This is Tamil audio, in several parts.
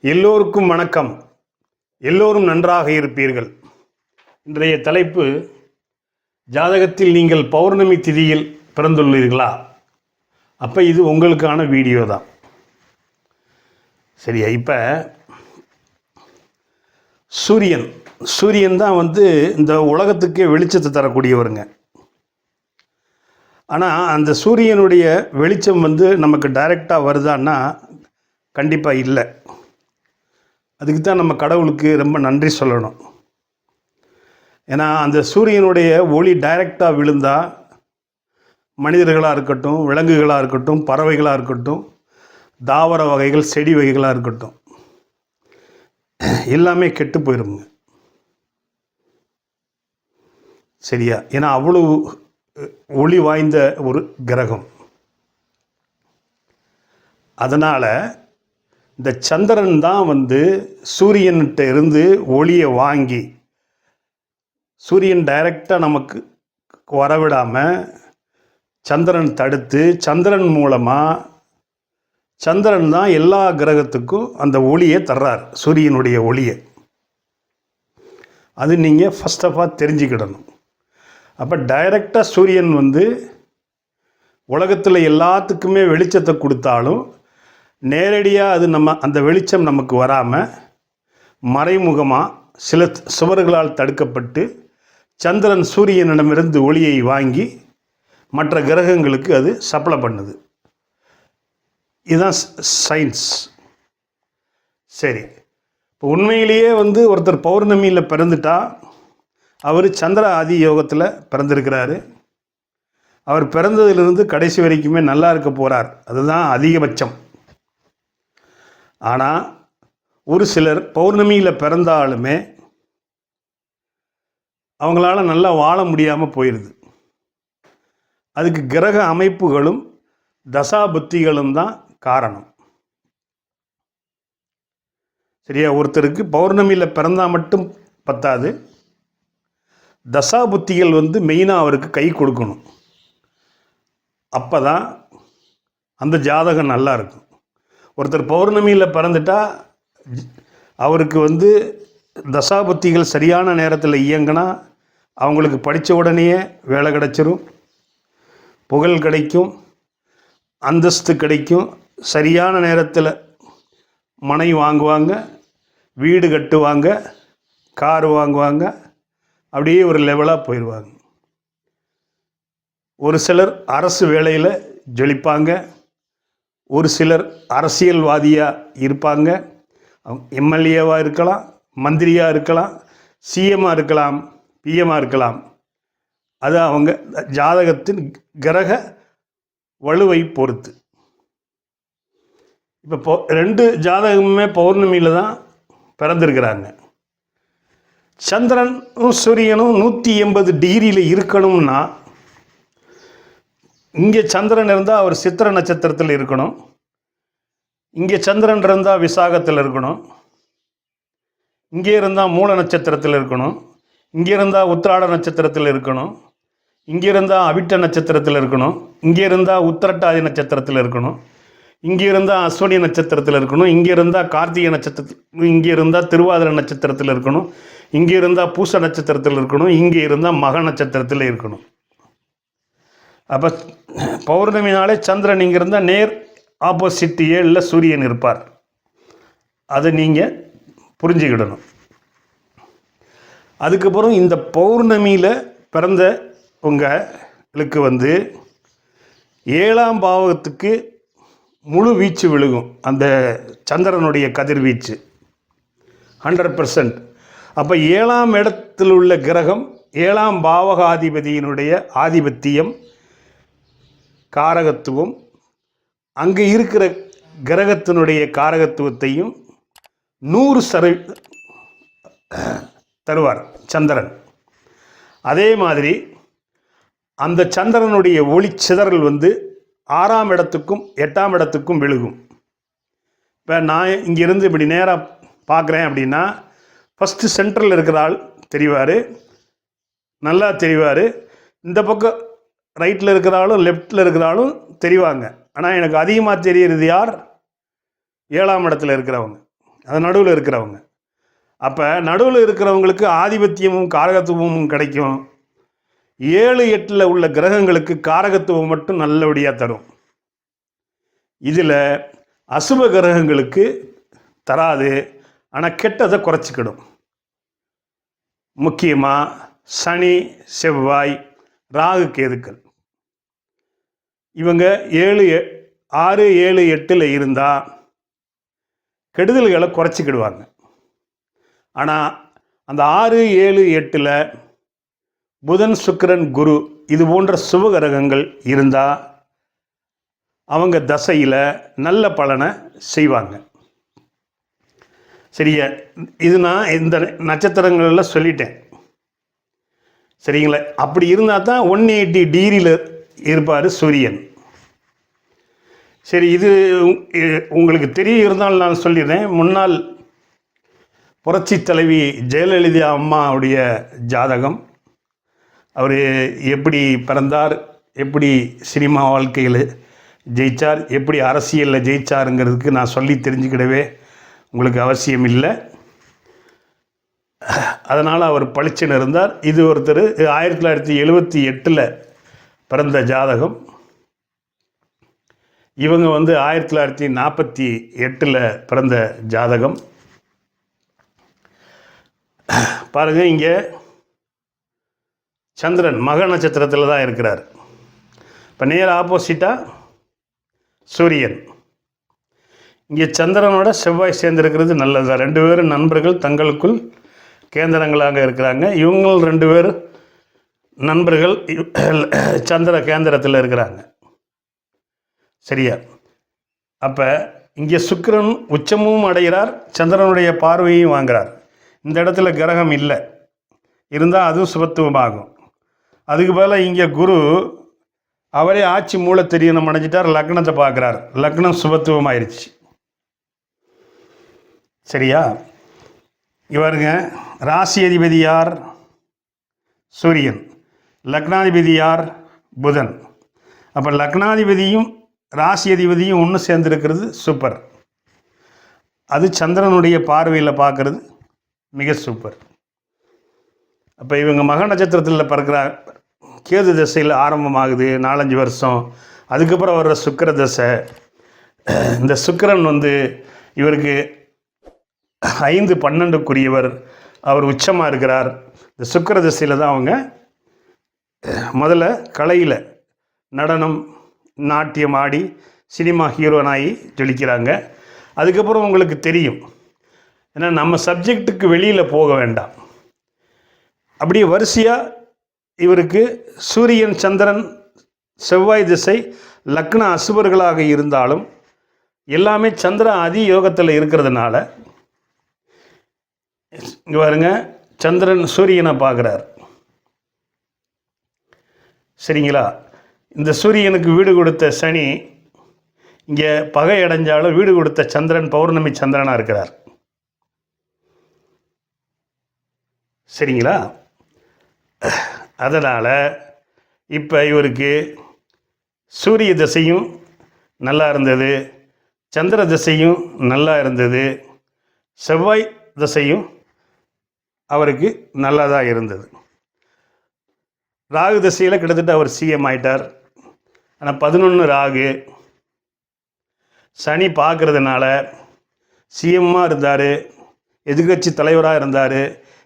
எல்லோருக்கும் வணக்கம். எல்லோரும் நன்றாக இருப்பீர்கள். இன்றைய தலைப்பு, ஜாதகத்தில் நீங்கள் பௌர்ணமி திதியில் பிறந்துள்ளீர்களா? அப்போ இது உங்களுக்கான வீடியோ தான். சரியா? இப்போ சூரியன் தான் இந்த உலகத்துக்கே வெளிச்சத்தை தரக்கூடியவருங்க. ஆனால் அந்த சூரியனுடைய வெளிச்சம் நமக்கு டைரெக்டாக வருதான்னா கண்டிப்பாக இல்லை. அதுக்கு தான் நம்ம கடவுளுக்கு ரொம்ப நன்றி சொல்லணும். ஏன்னா அந்த சூரியனுடைய ஒளி டைரெக்டாக விழுந்தால் மனிதர்களாக இருக்கட்டும், விலங்குகளாக இருக்கட்டும், பறவைகளாக இருக்கட்டும், தாவர வகைகள், செடி வகைகளாக இருக்கட்டும், எல்லாமே கெட்டு போயிருங்க. சரியா? ஏன்னா அவ்வளவு ஒளி வாய்ந்த ஒரு கிரகம். அதனால் இந்த சந்திரன் தான் சூரியன்கிட்ட இருந்து ஒளியை வாங்கி, சூரியன் டைரெக்டாக நமக்கு வரவிடாமல் சந்திரன் தடுத்து, சந்திரன் மூலமாக சந்திரன் தான் எல்லா கிரகத்துக்கும் அந்த ஒளியை தர்றார், சூரியனுடைய ஒளியை. அது நீங்கள் ஃபர்ஸ்ட் ஆஃப் ஆல் தெரிஞ்சுக்கிடணும். அப்போ டைரெக்டாக சூரியன் உலகத்தில் எல்லாத்துக்குமே வெளிச்சத்தை கொடுத்தாலும் நேரடியாக அது அந்த வெளிச்சம் நமக்கு வராமல் மறைமுகமாக சில சுவர்களால் தடுக்கப்பட்டு சந்திரன் சூரியனிடமிருந்து ஒளியை வாங்கி மற்ற கிரகங்களுக்கு அது சப்ளை பண்ணுது. இதுதான் சயின்ஸ். சரி, இப்போ உண்மையிலேயே ஒருத்தர் பௌர்ணமியில் பிறந்துட்டா அவர் சந்திர ஆதி யோகத்தில் பிறந்திருக்கிறாரு. அவர் பிறந்ததிலிருந்து கடைசி வரைக்குமே நல்லா இருக்க போகிறார். அதுதான் அதிகபட்சம். ஆனால் ஒரு சிலர் பௌர்ணமியில் பிறந்தாலுமே அவங்களால நல்லா வாழ முடியாமல் போயிடுது. அதுக்கு கிரக அமைப்புகளும் தசா புத்திகளும் தான் காரணம். சரியா? ஒருத்தருக்கு பௌர்ணமியில் பிறந்தால் மட்டும் பத்தாது, தசா புத்திகள் மெயினாக அவருக்கு கை கொடுக்கணும். அப்போ தான் அந்த ஜாதகம் நல்லா இருக்கும். ஒருத்தர் பௌர்ணமியில் பிறந்துட்டா அவருக்கு தசாபுத்திகள் சரியான நேரத்தில் இயங்கினா அவங்களுக்கு படித்த உடனேயே வேலை கிடைச்சிரும், புகழ் கிடைக்கும், அந்தஸ்து கிடைக்கும், சரியான நேரத்தில் மனை வாங்குவாங்க, வீடு கட்டுவாங்க, கார் வாங்குவாங்க, அப்படியே ஒரு லெவலாக போயிடுவாங்க. ஒரு சிலர் அரசு வேலையில் ஜொலிப்பாங்க, ஒரு சிலர் அரசியல்வாதியாக இருப்பாங்க. எம்எல்ஏவாக இருக்கலாம், மந்திரியாக இருக்கலாம், சிஎம்மாக இருக்கலாம், பிஎம்மாக இருக்கலாம். அது அவங்க ஜாதகத்தின் கிரக வலுவை பொறுத்து. இப்போ 2 ஜாதகமுமே பௌர்ணமியில் தான் பிறந்திருக்கிறாங்க. சந்திரனும் சூரியனும் 180 டிகிரியில் இருக்கணும்னா, இங்கே சந்திரன் இருந்தால் அவர் சித்திர நட்சத்திரத்தில் இருக்கணும், இங்கே சந்திரன் இருந்தால் விசாகத்தில் இருக்கணும், இங்கே இருந்தால் மூல நட்சத்திரத்தில் இருக்கணும், இங்கே இருந்தால் உத்திராட நட்சத்திரத்தில் இருக்கணும், இங்கே இருந்தால் அவிட்ட நட்சத்திரத்தில் இருக்கணும், இங்கே இருந்தால் உத்திரட்டாதி நட்சத்திரத்தில் இருக்கணும், இங்கே இருந்தால் அஸ்வினி நட்சத்திரத்தில் இருக்கணும், இங்கே இருந்தால் கார்த்திகை நட்சத்திரத்தில், இங்கே இருந்தால் திருவாதிரை நட்சத்திரத்தில் இருக்கணும், இங்கே இருந்தால் பூச நட்சத்திரத்தில் இருக்கணும், இங்கே இருந்தால் மக நட்சத்திரத்தில் இருக்கணும். அப்போ பௌர்ணமினாலே சந்திரன் இங்கே இருந்தால் நேர் ஆப்போசிட் 7ல் சூரியன் இருப்பார். அதை நீங்கள் புரிஞ்சுக்கிடணும். அதுக்கப்புறம் இந்த பௌர்ணமியில் பிறந்த உங்களுக்கு 7ஆம் பாவகத்துக்கு முழு வீச்சு விழுகும், அந்த சந்திரனுடைய கதிர்வீச்சு 100%. அப்போ 7ஆம் இடத்தில் உள்ள கிரகம் 7ஆம் பாவகாதிபதியினுடைய ஆதிபத்தியம், காரகத்துவம், அங்கே இருக்கிற கிரகத்தினுடைய காரகத்துவத்தையும் 100% தருவார் சந்திரன். அதே மாதிரி அந்த சந்திரனுடைய ஒளி சிதறல் 6ஆம் இடத்துக்கும் 8ஆம் இடத்துக்கும் விழுகும். இப்போ நான் இங்கிருந்து இப்படி நேராக பார்க்குறேன் அப்படின்னா, ஃபஸ்ட்டு சென்ட்ரலில் இருக்கிற ஆள் தெரிவார், நல்லா தெரிவார். இந்த பக்கம் ரைட்டில் இருக்கிறாலும் லெஃப்டில் இருக்கிறாலும் தெரிவாங்க. ஆனால் எனக்கு அதிகமாக தெரிகிறது யார்? 7ஆம் இடத்துல இருக்கிறவங்க. அது நடுவில் இருக்கிறவங்க. அப்போ நடுவில் இருக்கிறவங்களுக்கு ஆதிபத்தியமும் காரகத்துவமும் கிடைக்கும். 7, 8 உள்ள கிரகங்களுக்கு காரகத்துவம் மட்டும் நல்லபடியாக தரும். இதில் அசுப கிரகங்களுக்கு தராது, ஆனால் கெட்டதை குறைச்சிக்கிடும். முக்கியமாக சனி, செவ்வாய், ராகு, கேதுக்கள் இவங்க 6, 7, 8 இருந்தால் கெடுதல்களை குறைச்சிக்கிடுவாங்க. ஆனால் அந்த 6, 7, 8 புதன், சுக்கிரன், குரு இது போன்ற சுபகிரகங்கள் இருந்தால் அவங்க தசையில் நல்ல பலனை செய்வாங்க. சரியா? இது நான் இந்த நட்சத்திரங்களில் சொல்லிட்டேன். சரிங்களா? அப்படி இருந்தால் தான் 180 டிகிரியில் இருப்பார் சூரியன். சரி, இது உங்களுக்கு தெரிய இருந்தாலும் நான் சொல்லிடுறேன். முன்னாள் புரட்சி தலைவி ஜெயலலிதா அம்மாவுடைய ஜாதகம். அவர் எப்படி பிறந்தார், எப்படி சினிமா வாழ்க்கையில் ஜெயித்தார், எப்படி அரசியலில் ஜெயித்தாருங்கிறதுக்கு நான் சொல்லி தெரிஞ்சுக்கிடவே உங்களுக்கு அவசியம் இல்லை. அதனால் அவர் பளிச்சுன்னு இருந்தார். இது ஒருத்தர் 1978 பிறந்த ஜாதகம். இவங்க 1948 பிறந்த ஜாதகம். பாருங்கள், இங்கே சந்திரன் மக நட்சத்திரத்தில் தான் இருக்கிறார். இப்போ நேர் ஆப்போசிட்டாக சூரியன். இங்கே சந்திரனோட செவ்வாய் சேர்ந்துருக்கிறது நல்லது தான். 2 பேரும் நண்பர்கள், தங்களுக்குள் கேந்திரங்களாக இருக்கிறாங்க. இவங்க 2 பேர் நண்பர்கள் சந்திர கேந்திரத்தில் இருக்கிறாங்க. சரியா? அப்போ இங்கே சுக்கிரன் உச்சமும் அடைகிறார், சந்திரனுடைய பார்வையும் வாங்குகிறார். இந்த இடத்துல கிரகம் இல்லை, இருந்தால் அதுவும் சுபத்துவமாகும். அதுக்கு பதிலாக இங்கே குரு அவரே ஆட்சி மூல தெரியணும் அடைஞ்சிட்டார், லக்னத்தை பார்க்குறார், லக்னம் சுபத்துவம் ஆயிடுச்சு. சரியா? இவருங்க ராசி அதிபதி யார்? சூரியன். லக்னாதிபதி யார்? புதன். அப்போ லக்னாதிபதியும் ராசி அதிபதியும் ஒன்று சேர்ந்துருக்கிறது சூப்பர். அது சந்திரனுடைய பார்வையில் பார்க்குறது மிக சூப்பர். அப்போ இவங்க மக நட்சத்திரத்தில் பிறக்கிறார். கேது தசையில் ஆரம்பமாகுது 4-5 வருஷம். அதுக்கப்புறம் வர்ற சுக்கிர தசை. இந்த சுக்கிரன் இவருக்கு 5-12க்குரியவர். அவர் உச்சமாக இருக்கிறார். இந்த சுக்கிர தசையில் தான் அவங்க முதல்ல கலையில் நடனம், நாட்டியம் ஆடி சினிமா ஹீரோனாகி ஜொலிக்கிறாங்க. அதுக்கப்புறம் உங்களுக்கு தெரியும், ஏன்னா நம்ம சப்ஜெக்டுக்கு வெளியில் போக வேண்டாம். அப்படியே வரிசையாக இவருக்கு சூரியன், சந்திரன், செவ்வாய் திசை லக்ன அசுபர்களாக இருந்தாலும் எல்லாமே சந்திர அதி யோகத்தில் இருக்கிறதுனால இங்கே பாருங்க, சந்திரன் சூரியனை பார்க்குறார். சரிங்களா? இந்த சூரியனுக்கு வீடு கொடுத்த சனி இங்கே பகை அடைஞ்சாலும் வீடு கொடுத்த சந்திரன் பௌர்ணமி சந்திரனாக இருக்கிறார். சரிங்களா? அதனால் இப்போ இவருக்கு சூரிய திசையும் நல்லா இருந்தது, சந்திர திசையும் நல்லா இருந்தது, செவ்வாய் திசையும் அவருக்கு நல்லா தான் இருந்தது. ராகு திசையில் கிட்டத்தட்ட அவர் சிஎம் ஆயிட்டார். ஆனால் 11 ராகு சனி பார்க்குறதுனால சிஎம்மாக இருந்தார், எதிர்கட்சி தலைவராக இருந்தார்,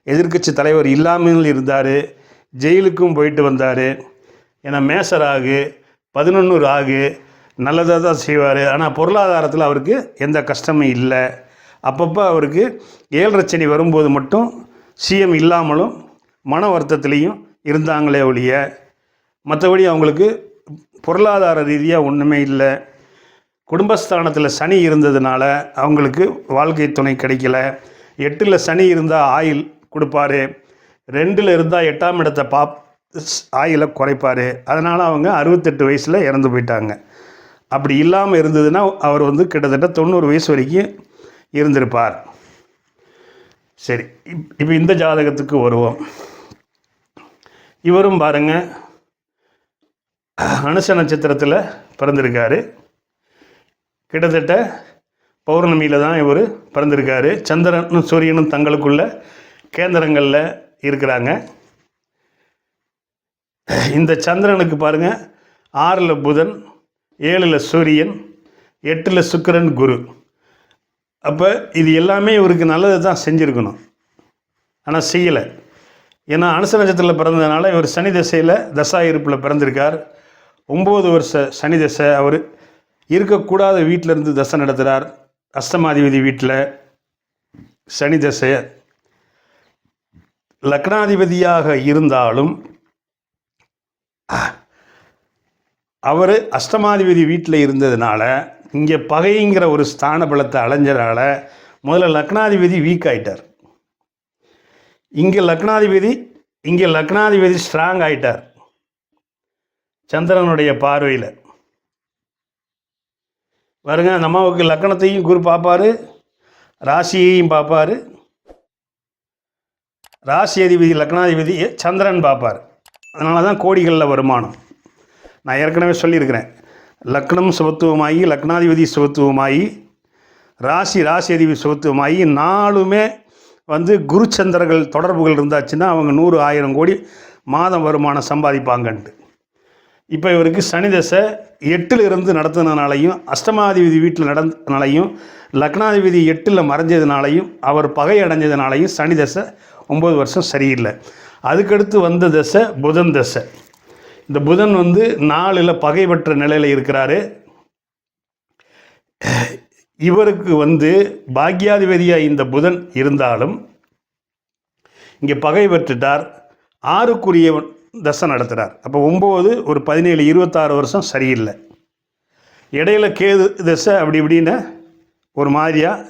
எதிர்கட்சி தலைவர் இல்லாமல் இருந்தார், ஜெயிலுக்கும் போயிட்டு வந்தார். ஏன்னா மேசராகு 11 ராகு நல்லதாக தான் செய்வார். ஆனால் பொருளாதாரத்தில் அவருக்கு எந்த கஷ்டமும் இல்லை. அப்பப்போ அவருக்கு 7.5 சனி வரும்போது மட்டும் சிஎம் இல்லாமலும் மன வருத்தத்துலேயும் இருந்தாங்களே ஒழிய மற்றபடி அவங்களுக்கு பொருளாதார ரீதியாக ஒன்றுமே இல்லை. குடும்பஸ்தானத்தில் சனி இருந்ததுனால அவங்களுக்கு வாழ்க்கை துணை கிடைக்கல. 8 சனி இருந்தால் ஆயில் கொடுப்பார், 2 இருந்தால் 8ஆம் இடத்தை ஆயிலை குறைப்பார். அதனால் அவங்க 68 வயசில் இறந்து போயிட்டாங்க. அப்படி இல்லாமல் இருந்ததுன்னா அவர் கிட்டத்தட்ட 90 வயசு வரைக்கும் இருந்திருப்பார். சரி, இப்போ இந்த ஜாதகத்துக்கு வருவோம். இவரும் பாருங்க அனுச நட்சத்திரத்தில் பிறந்திருக்காரு. கிட்டத்தட்ட பௌர்ணமியில் தான் இவர் பிறந்திருக்காரு. சந்திரனும் சூரியனும் தங்களுக்குள்ள கேந்திரங்களில் இருக்கிறாங்க. இந்த சந்திரனுக்கு பாருங்கள் 6ல் புதன், 7ல் சூரியன், 8ல் சுக்கிரன், குரு. அப்போ இது எல்லாமே இவருக்கு நல்லது தான் செஞ்சுருக்கணும், ஆனால் செய்யலை. ஏன்னா அனுச நட்சத்திரத்தில் பிறந்ததுனால இவர் சனி தசையில் தசா இருப்பில் பிறந்திருக்கார். 9 வருஷ சனி தசை. அவர் இருக்கக்கூடாத வீட்டிலேருந்து தசை நடத்துகிறார். அஷ்டமாதிபதி வீட்டில் சனி தசை. லக்னாதிபதியாக இருந்தாலும் அவர் அஷ்டமாதிபதி வீட்டில் இருந்ததுனால இங்கே பகைங்கிற ஒரு ஸ்தான பலத்தை அலைஞ்சனால முதல்ல லக்னாதிபதி வீக் ஆகிட்டார். இங்கே லக்னாதிபதி ஸ்ட்ராங் ஆகிட்டார் சந்திரனுடைய பார்வையில். பாருங்க, நம்மளுக்கு லக்னத்தையும் குரு பார்ப்பார், ராசியையும் பார்ப்பார். ராசி அதிபதி லக்னாதிபதி சந்திரன் பார்ப்பார். அதனால தான் கோடிகளில் வருமானம். நான் ஏற்கனவே சொல்லியிருக்கிறேன், லக்னம் சுபத்துவமாகி, லக்னாதிபதி சுபத்துவமாகி, ராசி அதிபதி சுபத்துவமாகி, நாலுமே குருச்சந்திரர்கள் தொடர்புகள் இருந்தாச்சுன்னா அவங்க 100-1000 கோடி மாதம் வருமானம் சம்பாதிப்பாங்கன்ட்டு. இப்போ இவருக்கு சனி தசை 8ல் இருந்து நடத்துனதுனாலையும், அஷ்டமாதிபதி வீட்டில் நடந்ததுனாலையும், லக்னாதிபதி 8ல் மறைஞ்சதுனாலையும், அவர் பகை அடைஞ்சதுனாலையும் சனி தசை 9 வருஷம் சரியில்லை. அதுக்கடுத்து வந்த தசை புதன் தசை. இந்த புதன் 4ல் பகை பெற்ற நிலையில் இருக்கிறாரு. இவருக்கு பாக்யாதிபதியாக இந்த புதன் இருந்தாலும் இங்கே பகை பெற்றுட்டார். 6க்குரிய தசை நடத்துகிறார். அப்போ 9, ஒரு 17, 26 வருஷம் சரியில்லை. இடையில கேது தசை அப்படி இப்படின்னு ஒரு மாதிரியாக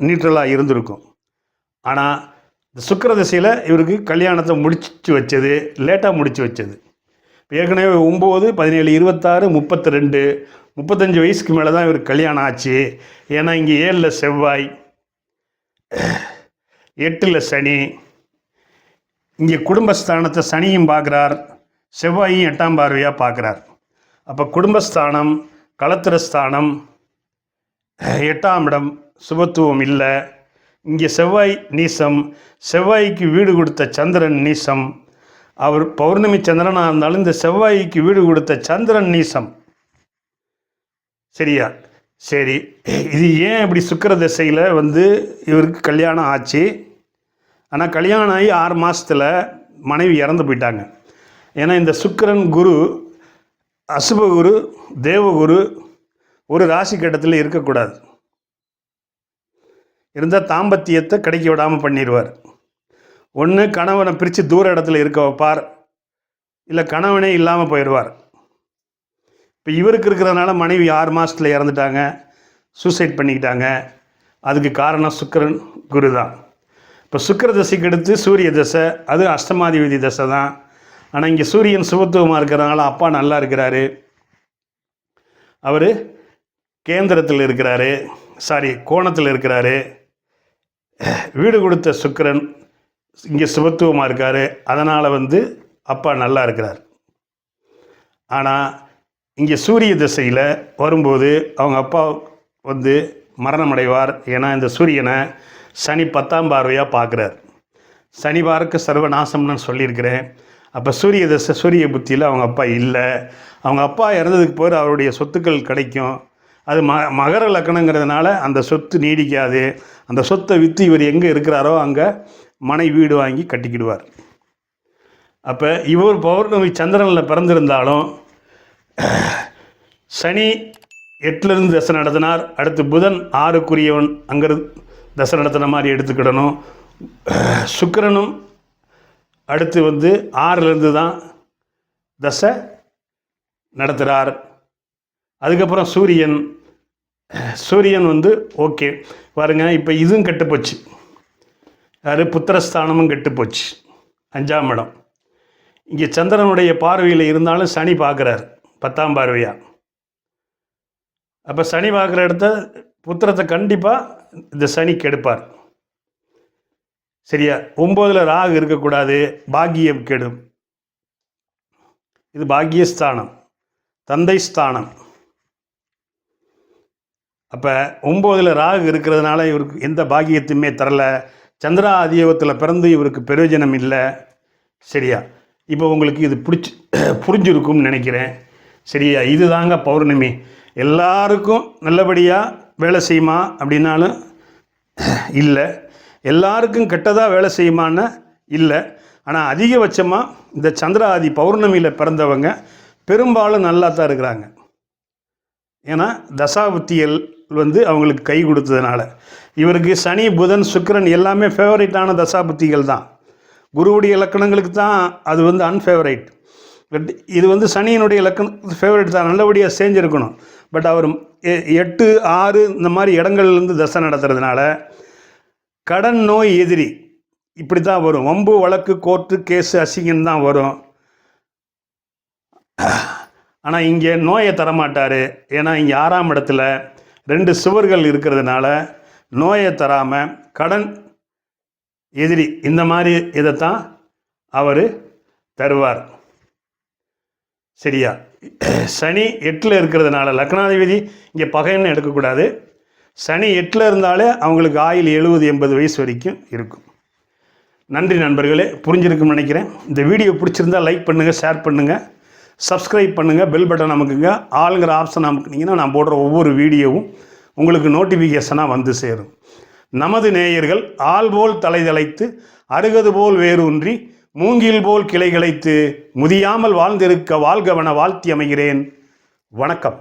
நியூட்ரலாக இருந்திருக்கும். ஆனால் இந்த சுக்கிர திசையில் இவருக்கு கல்யாணத்தை முடிச்சு வச்சது, லேட்டாக முடிச்சு வச்சது. ஏற்கனவே 9, 17, 26, 32, 35 வயசுக்கு மேலே தான் இவருக்கு கல்யாணம் ஆச்சு. ஏன்னா இங்கே 7ல் செவ்வாய், 8ல் சனி, இங்கே குடும்பஸ்தானத்தை சனியும் பார்க்குறார், செவ்வாயும் 8ஆம் பார்வையாக பார்க்குறார். அப்போ குடும்பஸ்தானம், களத்திரஸ்தானம், 8ஆம் இடம் சுபத்துவம் இல்லை. இங்கே செவ்வாய் நீசம். செவ்வாய்க்கு வீடு கொடுத்த சந்திரன் நீசம். அவர் பௌர்ணமி சந்திரனாக இருந்தாலும் இந்த செவ்வாய்க்கு வீடு கொடுத்த சந்திரன் நீசம். சரியா? சரி, இது ஏன் இப்படி சுக்கிர திசையில் இவருக்கு கல்யாணம் ஆச்சு? ஆனால் கல்யாணம் ஆகி 6 மாதத்தில் மனைவி இறந்து போயிட்டாங்க. ஏன்னா இந்த சுக்கிரன் குரு, அசுபகுரு, தேவகுரு ஒரு ராசி கட்டத்தில் இருக்கக்கூடாது. இருந்தால் தாம்பத்தியத்தை கிடைக்க விடாமல் பண்ணிடுவார். ஒன்று கணவனை பிரித்து தூர இடத்துல இருக்க வைப்பார், இல்லை கணவனே இல்லாமல் போயிடுவார். இப்போ இவருக்கு இருக்கிறதுனால மனைவி 6 மாதத்தில் இறந்துட்டாங்க, சூசைட் பண்ணிக்கிட்டாங்க. அதுக்கு காரணம் சுக்கிரன் குரு தான். இப்போ சுக்கிர தசைக்கு அடுத்து சூரிய தசை, அது அஷ்டமாதிபதி தசை தான். ஆனால் இங்கே சூரியன் சுபத்துவமாக இருக்கிறதுனால அப்பா நல்லா இருக்கிறாரு. அவர் கேந்திரத்தில் இருக்கிறாரு, கோணத்தில் இருக்கிறாரு. வீடு கொடுத்த சுக்கிரன் இங்கே சுபத்துவமாக இருக்கார். அதனால் அப்பா நல்லா இருக்கிறார். ஆனால் இங்கே சூரிய திசையில் வரும்போது அவங்க அப்பா மரணம் அடைவார். ஏன்னா இந்த சூரியனை சனி 10ஆம் பார்வையாக பார்க்குறார். சனி பார்க்க சர்வநாசம்னு சொல்லியிருக்கிறேன். அப்போ சூரிய தசை, சூரிய புத்தியில் அவங்க அப்பா இல்லை. அவங்க அப்பா இறந்ததுக்கு பிறகு அவருடைய சொத்துக்கள் கிடைக்கும். அது மகர லக்கணங்கிறதுனால அந்த சொத்து நீடிக்காது. அந்த சொத்தை விற்று இவர் எங்கே இருக்கிறாரோ அங்கே மனை வீடு வாங்கி கட்டிக்கிடுவார். அப்போ இவர் பௌர்ணமி சந்திரனில் பிறந்திருந்தாலும் சனி 8லேருந்து தசை நடத்தினார். அடுத்து புதன் 6க்குரியவன் அங்கிருந்து தசை நடத்தின மாதிரி எடுத்துக்கிடணும். சுக்கிரனும் அடுத்து 6லேருந்து தான் தசை நடத்துகிறார். அதுக்கப்புறம் சூரியன் ஓகே பாருங்க. இப்போ இதுவும் கெட்டுப்போச்சு. அது புத்திரஸ்தானமும் கெட்டுப்போச்சு, 5ஆம் இடம். இங்கே சந்திரனுடைய பார்வையில் இருந்தாலும் சனி பார்க்குறார் 10ஆம் பார்வையாக. அப்போ சனி பார்க்குற இடத்த புத்திரத்தை கண்டிப்பாக இந்த சனி கெடுப்பார். சரியா? 9ல் ராகு இருக்கக்கூடாது, பாக்கியம் கெடும். இது பாக்கியஸ்தானம், தந்தை ஸ்தானம். அப்போ 9ல் ராகு இருக்கிறதுனால இவருக்கு எந்த பாக்கியத்தையுமே தரல. சந்திரா அதியோகத்தில் பிறந்து இவருக்கு பிரயோஜனம் இல்லை. சரியா? இப்போ உங்களுக்கு இது புரிஞ்சிருக்கும்னு நினைக்கிறேன். சரியா? இது தாங்க பௌர்ணமி. எல்லாருக்கும் நல்லபடியாக வேலை செய்யுமா அப்படின்னாலும் இல்லை, எல்லாருக்கும் கெட்டதாக வேலை செய்யுமான்னு இல்லை. ஆனால் அதிகபட்சமாக இந்த சந்திராதி பௌர்ணமியில் பிறந்தவங்க பெரும்பாலும் நல்லா தான் இருக்கிறாங்க. ஏன்னா தசாபுத்திகள் அவங்களுக்கு கை கொடுத்ததுனால. இவருக்கு சனி புதன் சுக்கிரன் எல்லாமே ஃபேவரட்டான தசாபுத்திகள் தான். குருவுடைய இலக்கணங்களுக்கு தான் அது அன்ஃபேவரைட். பட் இது சனியினுடைய இலக்கணம் ஃபேவரட் தான், நல்லபடியாக செஞ்சுருக்கணும். பட் அவர் 8, 6 இந்த மாதிரி இடங்கள்லேருந்து தசை நடத்துறதுனால கடன் நோய் எதிரி இப்படி தான் வரும். வம்பு வழக்கு கோர்ட்டு கேஸு அசிங்கம் தான் வரும். ஆனால் இங்கே நோயை தரமாட்டார். ஏன்னா இங்கே 6ஆம் இடத்துல 2 சுவர்கள் இருக்கிறதுனால நோயை தராமல் கடன் எதிரி இந்த மாதிரி இதைத்தான் அவர் தருவார். சரியா? சனி 8ல் இருக்கிறதுனால லக்னாதிபதி இங்கே பகைன்னு எடுக்கக்கூடாது. சனி 8ல் இருந்தாலே அவங்களுக்கு ஆயுள் 70-80 வயசு வரைக்கும் இருக்கும். நன்றி நண்பர்களே, புரிஞ்சிருக்குன்னு நினைக்கிறேன். இந்த வீடியோ பிடிச்சிருந்தால் லைக் பண்ணுங்கள், ஷேர் பண்ணுங்கள், சப்ஸ்கிரைப் பண்ணுங்கள், பெல் பட்டன் அமுக்குங்க. ஆளுங்கிற ஆப்ஷன் அமுக்குனீங்கன்னா நான் போடுற ஒவ்வொரு வீடியோவும் உங்களுக்கு நோட்டிஃபிகேஷனாக சேரும். நமது நேயர்கள் ஆள் போல் தலை தலைத்து அருகது போல் வேரூன்றி மூங்கில் போல் கிளை கிளைத்து முதியாமல் வாழ்ந்திருக்க வாழ்கவன வாழ்த்தி அமைகிறேன். வணக்கம்.